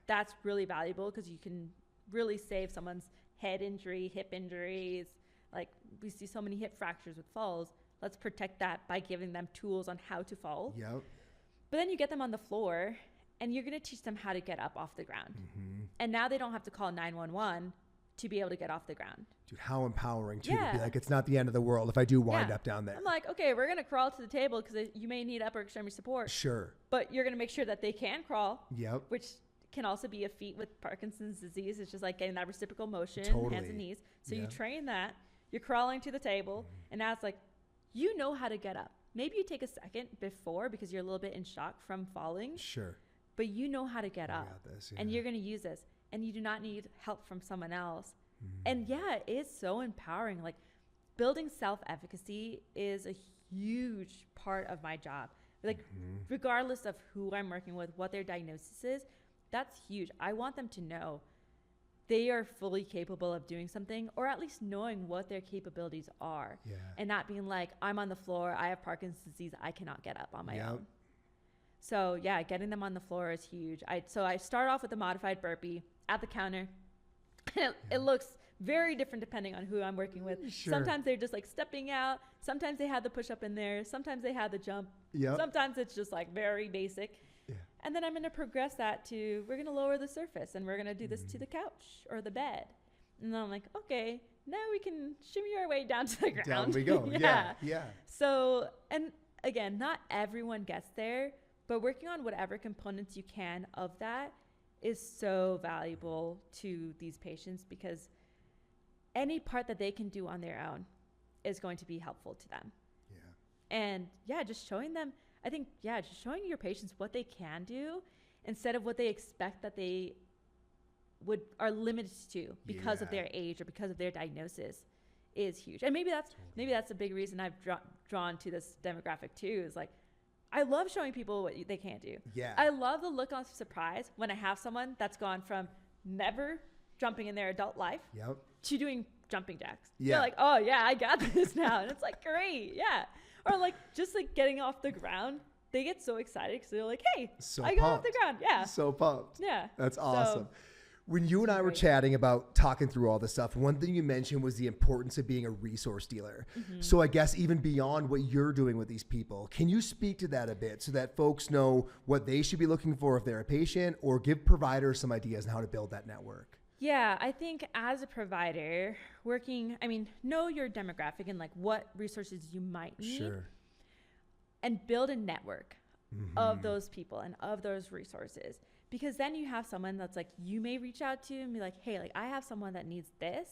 that's really valuable because you can really save someone's head injury, hip injuries. Like we see so many hip fractures with falls. Let's protect that by giving them tools on how to fall. Yep. But then you get them on the floor and you're going to teach them how to get up off the ground. And now they don't have to call 911 to be able to get off the ground. Dude, how empowering too to be like, it's not the end of the world if I do wind up down there. I'm like, okay, we're going to crawl to the table because you may need upper extremity support. Sure. But you're going to make sure that they can crawl. Yep. Which can also be a feat with Parkinson's disease. It's just like getting that reciprocal motion, hands and knees. So you train that. You're crawling to the table. And now it's like, you know how to get up. Maybe you take a second before because you're a little bit in shock from falling. Sure. But you know how to get up. Got this, And you're going to use this. And you do not need help from someone else. And yeah, it's so empowering. Like building self-efficacy is a huge part of my job. Like regardless of who I'm working with, what their diagnosis is, that's huge. I want them to know they are fully capable of doing something, or at least knowing what their capabilities are. And not being like, I'm on the floor, I have Parkinson's disease, I cannot get up on my own. So yeah, getting them on the floor is huge. So I start off with a modified burpee at the counter. It looks very different depending on who I'm working with. Sometimes they're just like stepping out. Sometimes they have the push up in there. Sometimes they have the jump. Sometimes it's just like very basic. And then I'm going to progress that to, we're going to lower the surface and we're going to do this to the couch or the bed. And then I'm like, okay, now we can shimmy our way down to the ground. Down we go. Yeah. So, and again, not everyone gets there, but working on whatever components you can of that is so valuable to these patients because any part that they can do on their own is going to be helpful to them. And just showing them, I think, just showing your patients what they can do instead of what they expect that they are limited to because of their age or because of their diagnosis is huge. And maybe that's a big reason I've drawn to this demographic too, is like, I love showing people what they can't do. I love the look of surprise when I have someone that's gone from never jumping in their adult life to doing jumping jacks. They're like, oh yeah, I got this now. And it's like, great. Or like, just like getting off the ground. They get so excited because they're like, hey, I got off the ground. So pumped. That's awesome. So, when you and I were chatting about talking through all this stuff, one thing you mentioned was the importance of being a resource dealer. So I guess even beyond what you're doing with these people, can you speak to that a bit so that folks know what they should be looking for if they're a patient, or give providers some ideas on how to build that network? Yeah, I think as a provider know your demographic and like what resources you might need and build a network of those people and of those resources. Because then you have someone that's like, you may reach out to and be like, hey, like I have someone that needs this.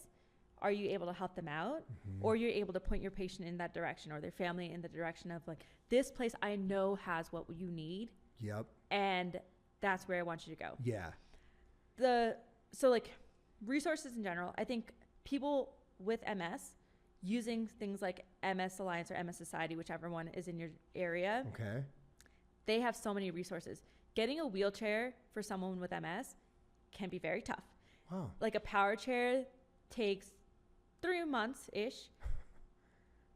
Are you able to help them out? Or you're able to point your patient in that direction or their family in the direction of like, this place I know has what you need. And that's where I want you to go. So like resources in general, I think people with MS using things like MS Alliance or MS Society, whichever one is in your area. They have so many resources. Getting a wheelchair for someone with MS can be very tough. Like a power chair takes 3 months-ish.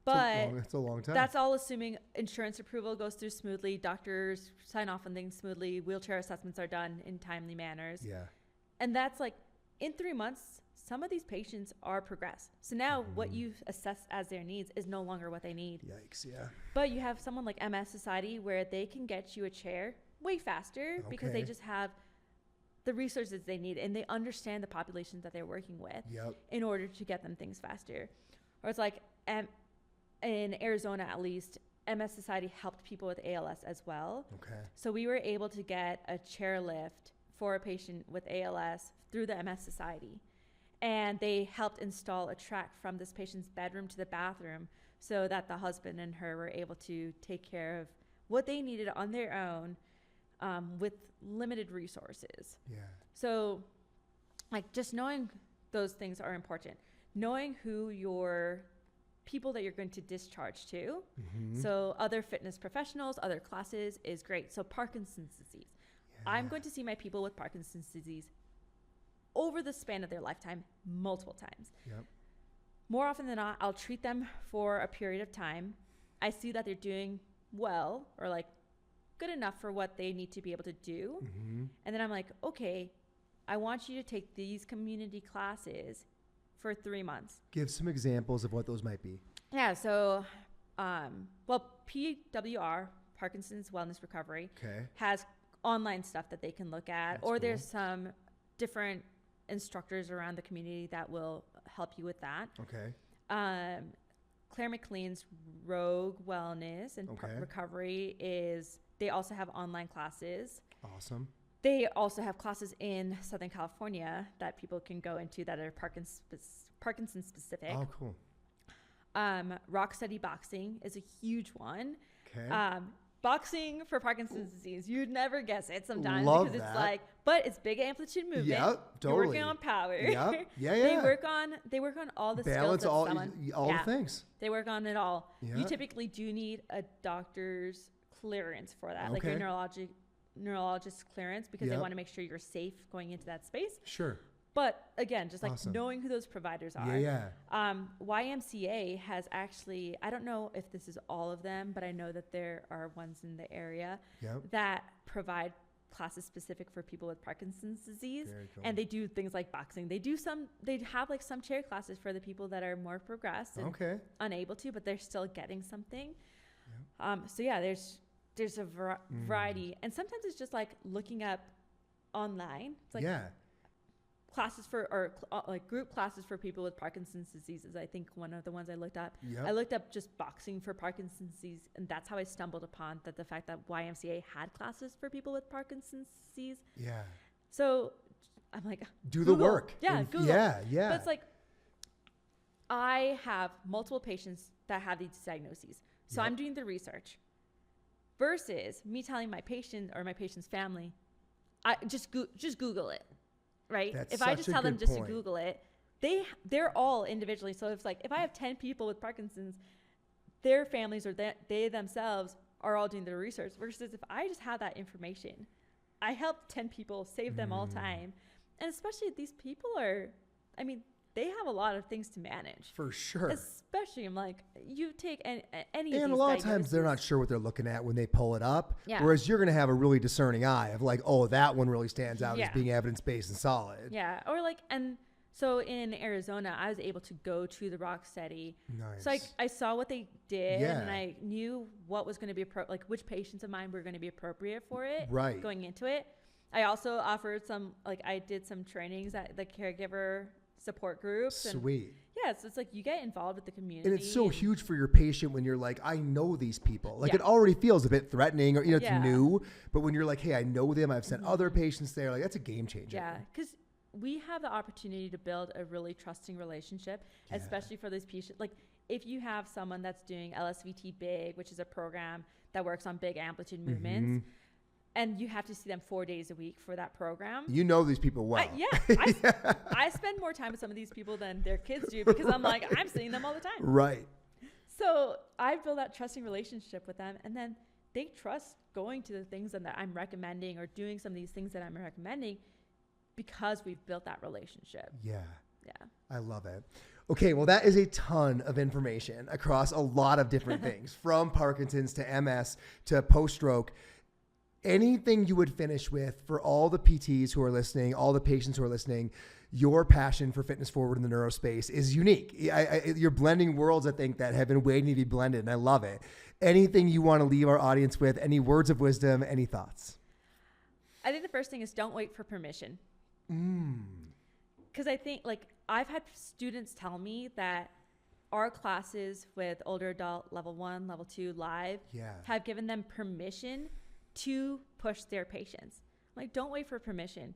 But it's a long time. That's all assuming insurance approval goes through smoothly, doctors sign off on things smoothly, wheelchair assessments are done in timely manners. And that's like, in 3 months, some of these patients are progressed. So now what you assess as their needs is no longer what they need. Yikes, yeah. But you have someone like MS Society where they can get you a chair way faster because they just have the resources they need and they understand the populations that they're working with in order to get them things faster. Or it's like in Arizona, at least, MS Society helped people with ALS as well. Okay. So we were able to get a chairlift for a patient with ALS through the MS Society. And they helped install a track from this patient's bedroom to the bathroom so that the husband and her were able to take care of what they needed on their own with limited resources. Yeah. So like just knowing those things are important. Knowing who your people that you're going to discharge to. So other fitness professionals, other classes is great. So Parkinson's disease. Yeah. I'm going to see my people with Parkinson's disease over the span of their lifetime multiple times. Yep. More often than not, I'll treat them for a period of time. I see that they're doing well or like good enough for what they need to be able to do. And then I'm like, okay, I want you to take these community classes for 3 months. Give some examples of what those might be. Yeah. So, PWR, Parkinson's Wellness Recovery, has online stuff that they can look at. That's or cool. there's some different instructors around the community that will help you with that. Okay. Claire McLean's Rogue Wellness and Recovery they also have online classes. Awesome. They also have classes in Southern California that people can go into that are Parkinson specific. Oh, cool. Rock Steady Boxing is a huge one. Okay. Boxing for Parkinson's disease. You'd never guess it sometimes Love because that. it's like, but it's big amplitude movement. Yep, totally. You're working on power. Yep. Yeah, They work on all the balance, skills of all the things. They work on it all. Yeah. You typically do need a doctor's clearance for that, like your neurologist clearance, because they want to make sure you're safe going into that space. Sure. But again, just like Awesome. knowing who those providers are. Yeah. YMCA has actually, I don't know if this is all of them, but I know that there are ones in the area that provide classes specific for people with Parkinson's disease. Very cool. And they do things like boxing. They have like some chair classes for the people that are more progressed and unable to, but they're still getting something. So yeah, there's a variety. And sometimes it's just like looking up online. It's like classes like group classes for people with Parkinson's disease is I think one of the ones I looked up. I looked up just boxing for Parkinson's disease, and that's how I stumbled upon the fact that YMCA had classes for people with Parkinson's disease. Yeah. So I'm like, do the work. Yeah, Google. Yeah. But it's like I have multiple patients that have these diagnoses. So I'm doing the research versus me telling my patient or my patient's family, I just Google it. Right? That's if I just tell them just point. to Google it, they're all individually. So if I have 10 people with Parkinson's, their families or they themselves are all doing the research. Versus if I just have that information, I help 10 people, save them all time. And especially these people they have a lot of things to manage. For sure. Especially, I'm like, you take any of these And a lot of times they're not sure what they're looking at when they pull it up. Yeah. Whereas you're going to have a really discerning eye of like, oh, that one really stands out as being evidence-based and solid. Yeah. Or and so in Arizona, I was able to go to the Rock Steady. Nice. So I saw what they did and I knew what was going to be, which patients of mine were going to be appropriate for it going into it. I also offered I did some trainings at the caregiver support groups. Sweet. So it's like you get involved with the community. And it's so huge for your patient when you're like, I know these people. Like it already feels a bit threatening or, it's new. But when you're like, hey, I know them. I've sent other patients there. Like that's a game changer. Yeah. Because we have the opportunity to build a really trusting relationship, especially for these patients. Like if you have someone that's doing LSVT Big, which is a program that works on big amplitude movements, and you have to see them 4 days a week for that program. You know these people well. I spend more time with some of these people than their kids do because I'm like, I'm seeing them all the time. Right. So I build that trusting relationship with them, and then they trust going to the things that I'm recommending or doing some of these things that I'm recommending because we've built that relationship. Yeah. Yeah. I love it. Okay, well, that is a ton of information across a lot of different things, from Parkinson's to MS to post-stroke. Anything you would finish with for all the PTs who are listening, all the patients who are listening, your passion for fitness forward in the neurospace is unique. You're blending worlds, I think, that have been waiting to be blended, and I love it. Anything you want to leave our audience with? Any words of wisdom? Any thoughts? I think the first thing is don't wait for permission. Because I think, like, I've had students tell me that our classes with older adult level 1, level 2 live have given them permission to push their patients. Like, don't wait for permission.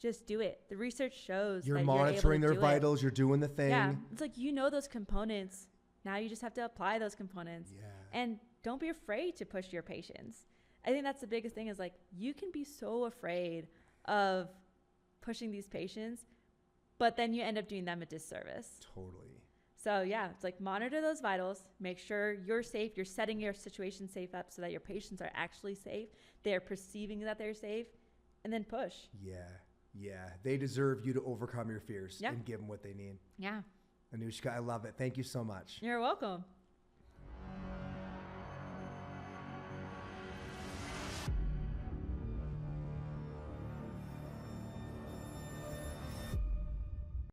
Just do it. The research shows you're that monitoring you're able to their do vitals. You're doing the thing. Yeah. It's like, you know those components. Now you just have to apply those components. Yeah. And don't be afraid to push your patients. I think that's the biggest thing is, like, you can be so afraid of pushing these patients, but then you end up doing them a disservice. Totally. So yeah, it's like, monitor those vitals, make sure you're safe, you're setting your situation safe up so that your patients are actually safe, they're perceiving that they're safe, and then push. Yeah. They deserve you to overcome your fears and give them what they need. Yeah. Annoushka, I love it. Thank you so much. You're welcome.